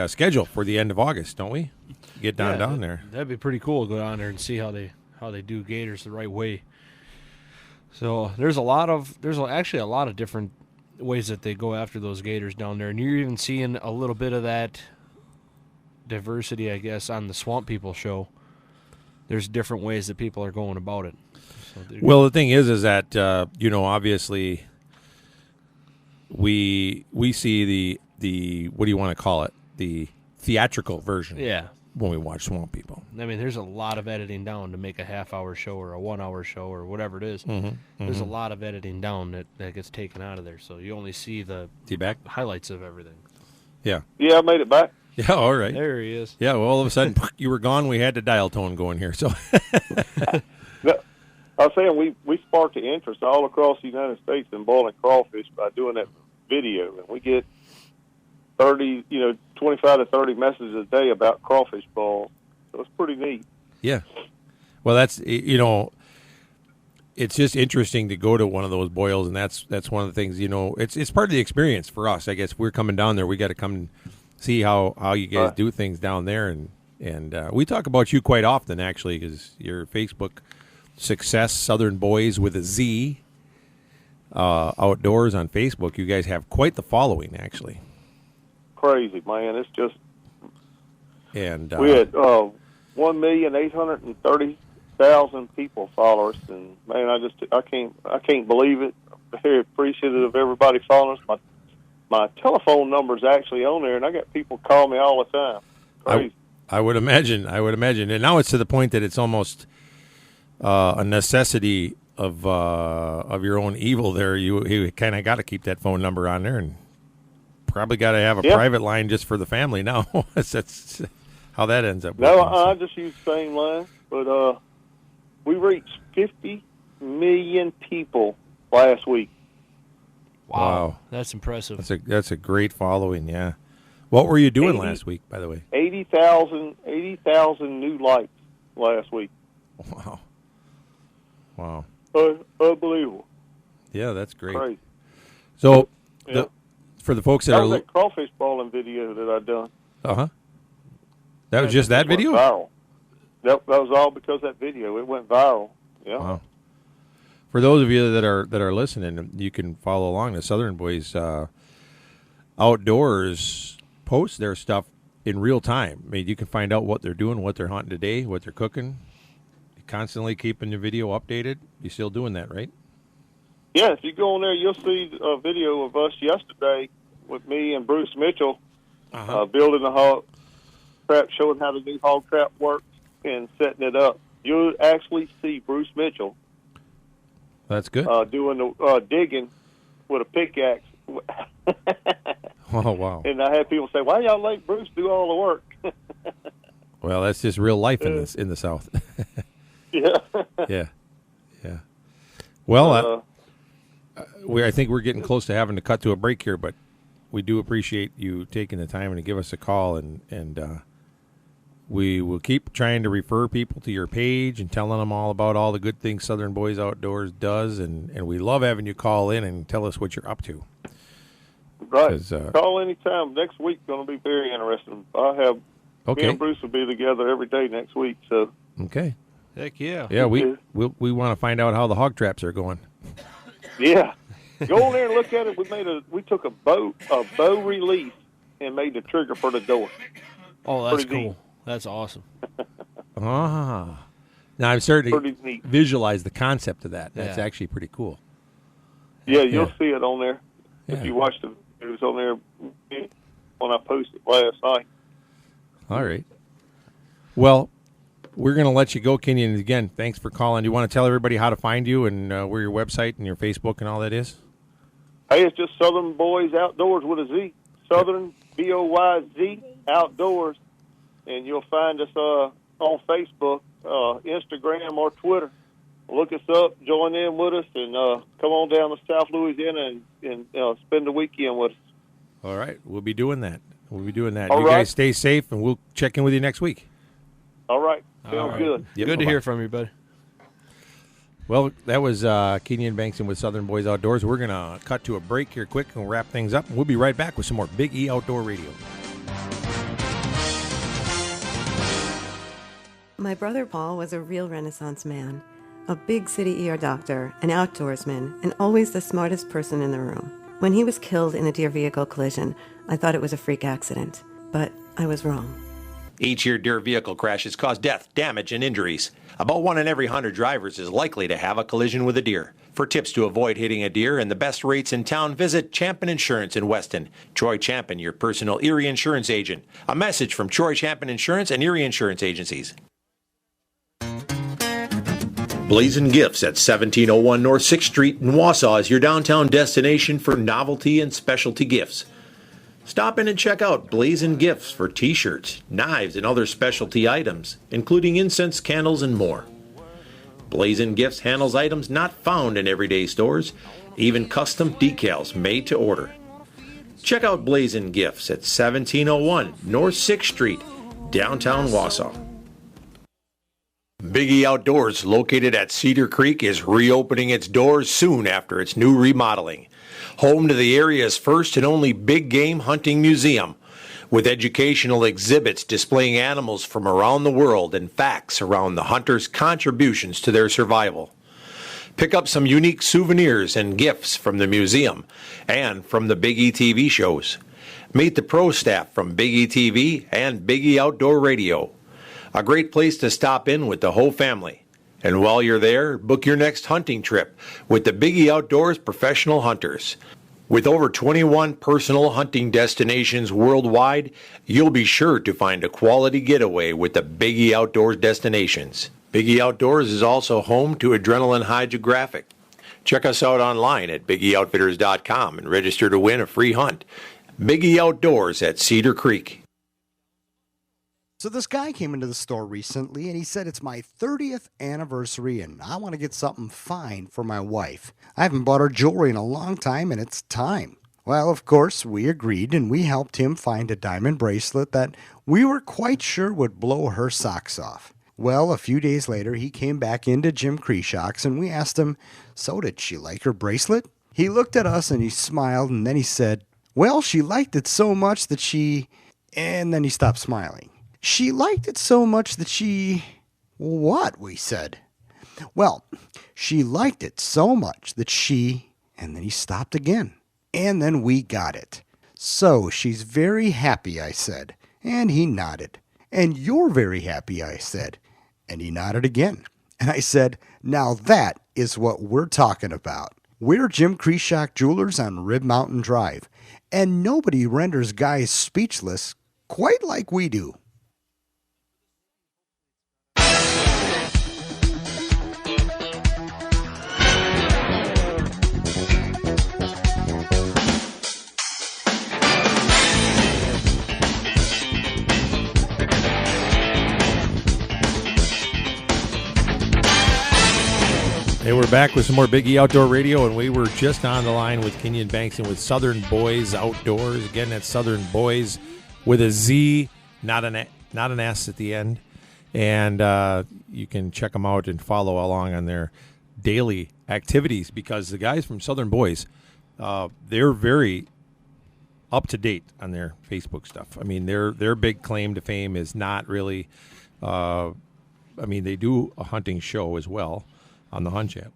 schedule for the end of August, don't we? Get down there. That'd be pretty cool to go down there and see how they do gators the right way. So there's actually a lot of different ways that they go after those gators down there, and you're even seeing a little bit of that diversity, I guess, on the Swamp People show. There's different ways that people are going about it. So well, the thing is that obviously we see the what do you want to call it, the theatrical version. Yeah. When we watch Swamp People, I mean, there's a lot of editing down to make a half-hour show or a 1-hour show or whatever it is. There's a lot of editing down that gets taken out of there, so you only see the highlights of everything. Yeah. Yeah, I made it back. Yeah, all right. There he is. Yeah, well, all of a sudden you were gone. We had the dial tone going here. So I was saying we sparked the interest all across the United States in boiling crawfish by doing that video, and we get 25 to 30 messages a day about crawfish balls. So it's pretty neat. Yeah. Well, that's it's just interesting to go to one of those boils, and that's one of the things. It's part of the experience for us. I guess we're coming down there. We got to come and see how you guys do things down there, and we talk about you quite often, actually, because your Facebook success, Southern Boys with a Z, outdoors on Facebook. You guys have quite the following, actually. Crazy, man. It's just, and we had 1,830,000 people followers, and man, I can't believe it. I'm very appreciative of everybody following us. My telephone number's actually on there, and I got people call me all the time. Crazy. I would imagine, and now it's to the point that it's almost a necessity of your own evil. There, you kind of got to keep that phone number on there, and probably got to have a private line just for the family now. That's how that ends up. No, I just use the same line, but we reached 50 million people last week. Wow. That's impressive. That's a great following, yeah. What were you doing last week, by the way? 80,000 new likes last week. Wow. Unbelievable. Yeah, that's great. Crazy. So, for the folks that that are... was that crawfish balling video that I done. Uh-huh. That was just that video? Viral. That was all because of that video. It went viral. Yeah. Wow. For those of you that are listening, you can follow along. The Southern Boys Outdoors post their stuff in real time. I mean, you can find out what they're doing, what they're hunting today, what they're cooking. You're constantly keeping your video updated. You're still doing that, right? Yeah, if you go on there, you'll see a video of us yesterday with me and Bruce Mitchell building the hog trap, showing how the new hog trap works and setting it up. You'll actually see Bruce Mitchell. That's good. Doing the digging with a pickaxe. Oh, wow. And I had people say, why y'all let Bruce do all the work? Well, that's just real life in the South. Yeah. Yeah. Well, I think we're getting close to having to cut to a break here, but we do appreciate you taking the time to give us a call, and We will keep trying to refer people to your page and telling them all about all the good things Southern Boys Outdoors does, and we love having you call in and tell us what you're up to. Right. Call anytime. Next week's going to be very interesting. Me and Bruce will be together every day next week. So. Okay. Heck yeah. Yeah, we want to find out how the hog traps are going. Yeah. Go in there and look at it. We took a bow release and made the trigger for the door. Oh, that's Pretty cool. neat. That's awesome. Now I'm starting to visualize the concept of that. That's actually pretty cool. Yeah, you'll see it on there. If you watch the videos on there when I posted last night. All right. Well, we're going to let you go, Kenyon. Again, thanks for calling. Do you want to tell everybody how to find you and where your website and your Facebook and all that is? Hey, it's just Southern Boys Outdoors with a Z. Southern, B-O-Y-Z, Outdoors. And you'll find us on Facebook, Instagram, or Twitter. Look us up, join in with us, and come on down to South Louisiana and spend the weekend with us. All right. We'll be doing that. All you right. guys stay safe, and we'll check in with you next week. All right. Sounds good. Yep, good to hear from you, buddy. Well, that was Kenyon Bankson with Southern Boys Outdoors. We're going to cut to a break here quick and wrap things up. We'll be right back with some more Big E Outdoor Radio. My brother Paul was a real Renaissance man, a big city ER doctor, an outdoorsman, and always the smartest person in the room. When he was killed in a deer vehicle collision, I thought it was a freak accident, but I was wrong. Each year, deer vehicle crashes cause death, damage, and injuries. About 1 in every 100 drivers is likely to have a collision with a deer. For tips to avoid hitting a deer and the best rates in town, visit Champion Insurance in Weston. Troy Champion, your personal Erie insurance agent. A message from Troy Champion Insurance and Erie Insurance Agencies. Blazing Gifts at 1701 North 6th Street in Wausau is your downtown destination for novelty and specialty gifts. Stop in and check out Blazing Gifts for t-shirts, knives, and other specialty items, including incense, candles, and more. Blazing Gifts handles items not found in everyday stores, even custom decals made to order. Check out Blazing Gifts at 1701 North 6th Street, downtown Wausau. Big E Outdoors, located at Cedar Creek, is reopening its doors soon after its new remodeling. Home to the area's first and only big game hunting museum, with educational exhibits displaying animals from around the world and facts around the hunters' contributions to their survival. Pick up some unique souvenirs and gifts from the museum and from the Big E TV shows. Meet the pro staff from Big E TV and Big E Outdoor Radio. A great place to stop in with the whole family. And while you're there, book your next hunting trip with the Big E Outdoors Professional Hunters. With over 21 personal hunting destinations worldwide, you'll be sure to find a quality getaway with the Big E Outdoors destinations. Big E Outdoors is also home to Adrenaline Hydrographic. Check us out online at BigEOutfitters.com and register to win a free hunt. Big E Outdoors at Cedar Creek. So this guy came into the store recently and he said, it's my 30th anniversary and I want to get something fine for my wife. I haven't bought her jewelry in a long time and it's time. Well, of course, we agreed and we helped him find a diamond bracelet that we were quite sure would blow her socks off. Well, a few days later, he came back into Jim Kreshock's and we asked him, so did she like her bracelet? He looked at us and he smiled and then he said, well, she liked it so much that she... And then he stopped smiling. She liked it so much that she... What? We said. Well, she liked it so much that she... And then he stopped again. And then we got it. So she's very happy, I said. And he nodded. And you're very happy, I said. And he nodded again. And I said, now that is what we're talking about. We're Jim Kreshock Jewelers on Rib Mountain Drive. And nobody renders guys speechless quite like we do. Hey, we're back with some more Big E Outdoor Radio, and we were just on the line with Kenyon Bankson with Southern Boys Outdoors. Again, that's Southern Boys with a Z, not an not an S at the end. And you can check them out and follow along on their daily activities because the guys from Southern Boys, they're very up to date on their Facebook stuff. I mean, their big claim to fame is not really. They do a hunting show as well on the Hunt Champ,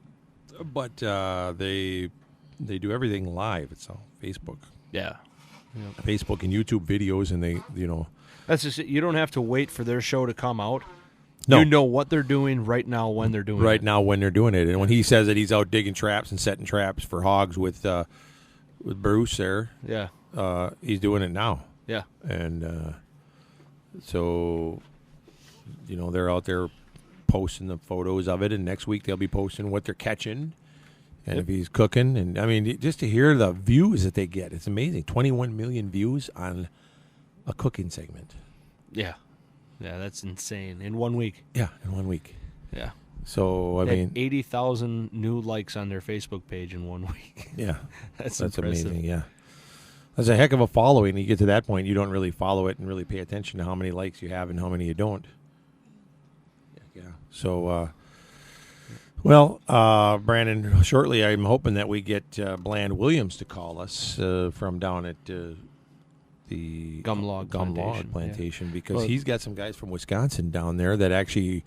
but they do everything live. It's on Facebook. Yeah. Facebook and YouTube videos, and they. That's just it. You don't have to wait for their show to come out. No. You know what they're doing right now when they're doing it. Right now when they're doing it. And when he says that he's out digging traps and setting traps for hogs with Bruce there, Yeah. He's doing it now. Yeah. And so, they're out there posting the photos of it, and next week they'll be posting what they're catching and if he's cooking. And, I mean, just to hear the views that they get, it's amazing. 21 million views on a cooking segment. Yeah. Yeah, that's insane. In 1 week. Yeah, in 1 week. Yeah. So, I They mean. had 80,000 new likes on their Facebook page in 1 week. Yeah. That's amazing, impressive. yeah. That's a heck of a following. You get to that point, you don't really follow it and really pay attention to how many likes you have and how many you don't. Yeah. So, Brandon, shortly I'm hoping that we get Bland Williams to call us from down at the Gumlog Plantation because he's got some guys from Wisconsin down there that actually,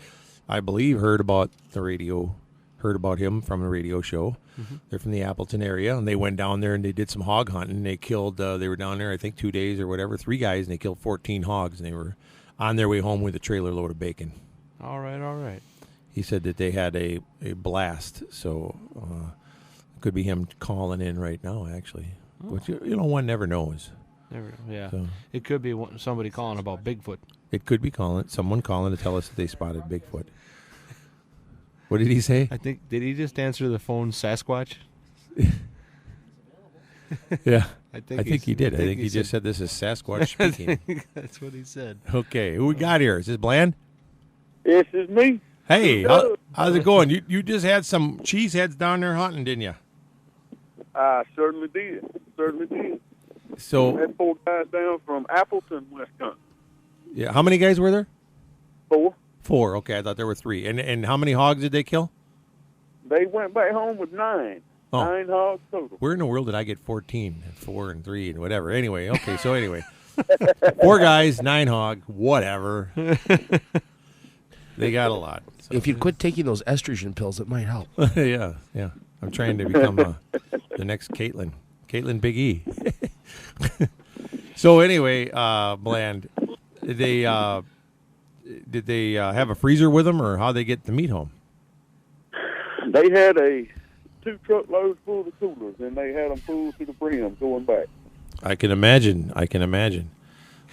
I believe, heard about him from the radio show. Mm-hmm. They're from the Appleton area, and they went down there and they did some hog hunting. They killed, they were down there, I think, 2 days or whatever, 3 guys, and they killed 14 hogs, and they were on their way home with a trailer load of bacon. All right. He said that they had a blast, so it could be him calling in right now, actually. Oh. But, one never knows. Never know, yeah. So, it could be somebody calling about Bigfoot. It could be someone calling to tell us that they spotted Bigfoot. What did he say? I think, did he just answer the phone Sasquatch? Yeah. I think he did. I think he just said this is Sasquatch speaking. That's what he said. Okay. Who we got here? Is this Bland? Yes, it's me. Hey, how's it going? You just had some cheeseheads down there hunting, didn't you? I certainly did. So, had 4 guys down from Appleton, Wisconsin. Yeah. How many guys were there? 4. 4. Okay, I thought there were 3. And how many hogs did they kill? They went back home with 9. Oh. 9 hogs total. Where in the world did I get 14 and 4 and 3 and whatever? Anyway, okay. So anyway, 4 guys, 9 hog, whatever. They got a lot. So. If you quit taking those estrogen pills, it might help. Yeah. I'm trying to become the next Caitlin Big E. So anyway, Bland, did they have a freezer with them, or how'd they get the meat home? They had 2 truckloads full of coolers, and they had them full to the brim going back. I can imagine.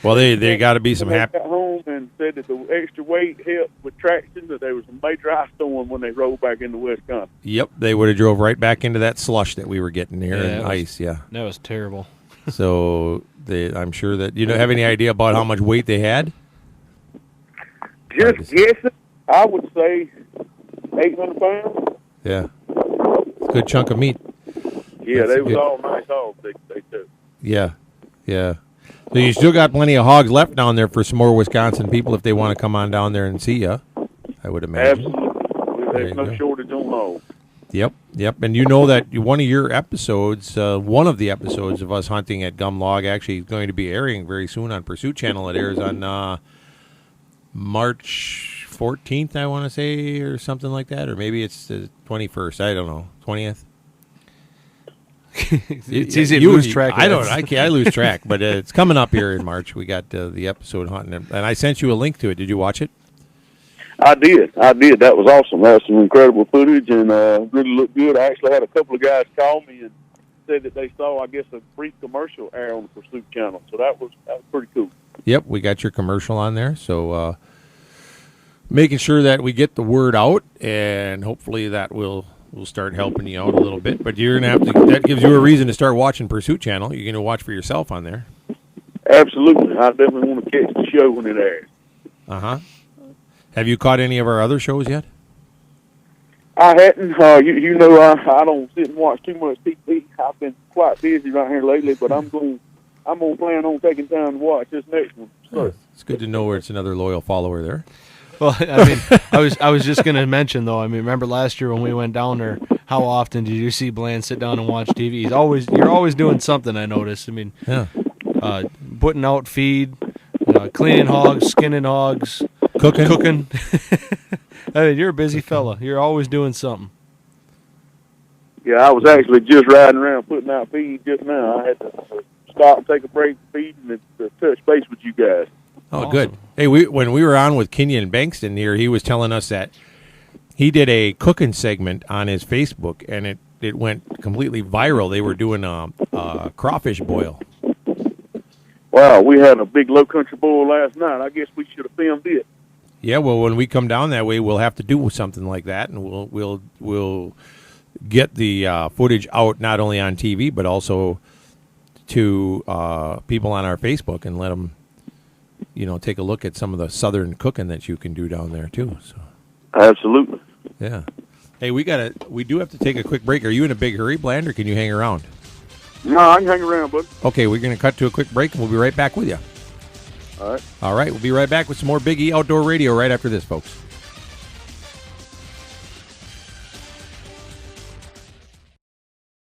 Well, they got to be some happy. They got home and said that the extra weight helped with traction, that there was a major ice storm when they rolled back into Wisconsin. Yep, they would have drove right back into that slush that we were getting here and ice. Yeah, that was terrible. So I'm sure that you don't have any idea about how much weight they had. Just guessing, I would say 800 pounds. Yeah, it's a good chunk of meat. Yeah, they was all nice hogs they took. Yeah. So you still got plenty of hogs left down there for some more Wisconsin people if they want to come on down there and see you, I would imagine. Absolutely. There's no shortage on hogs. Yep. And you know that one of your episodes, one of the episodes of us hunting at Gumlog actually is going to be airing very soon on Pursuit Channel. It airs on March 14th, I want to say, or something like that. Or maybe it's the 21st. I don't know. 20th? It's easy to lose track. I lose track, but it's coming up here in March. We got the episode hunting, and I sent you a link to it. Did you watch it? I did. That was awesome. That was some incredible footage, and really looked good. I actually had a couple of guys call me and said that they saw, I guess, a brief commercial air on the Pursuit Channel. So that was pretty cool. Yep, we got your commercial on there. So making sure that we get the word out, and hopefully that will start helping you out a little bit. But you're going to have to, that gives you a reason to start watching Pursuit Channel. You're going to watch for yourself on there. Absolutely. I definitely want to catch the show when it airs. Uh-huh. Have you caught any of our other shows yet? I hadn't. You know, I don't sit and watch too much TV. I've been quite busy right here lately, but I'm going to plan on taking time to watch this next one. It's good to know where it's another loyal follower there. Well, I mean, I was just going to mention, though, I mean, remember last year when we went down there, how often did you see Bland sit down and watch TV? You're always doing something, I noticed. I mean, Yeah. Putting out feed, cleaning hogs, skinning hogs, cooking. I mean, you're a busy fella. You're always doing something. Yeah, I was actually just riding around putting out feed just now. I had to stop and take a break feeding and to touch base with you guys. Oh, Awesome. good. Hey, when we were on with Kenyon Bankston here, he was telling us that he did a cooking segment on his Facebook, and it went completely viral. They were doing a crawfish boil. Wow, we had a big low country boil last night. I guess we should have filmed it. Yeah, well, when we come down that way, we'll have to do something like that, and we'll get the footage out not only on TV but also to people on our Facebook and let them, take a look at some of the southern cooking that you can do down there too. So, Absolutely. yeah. Hey, we do have to take a quick break. Are you in a big hurry, Bland, or can you hang around? No, I can hang around, bud. Okay, we're going to cut to a quick break, and we'll be right back with you. All right. All right, we'll be right back with some more Big E Outdoor Radio right after this, folks.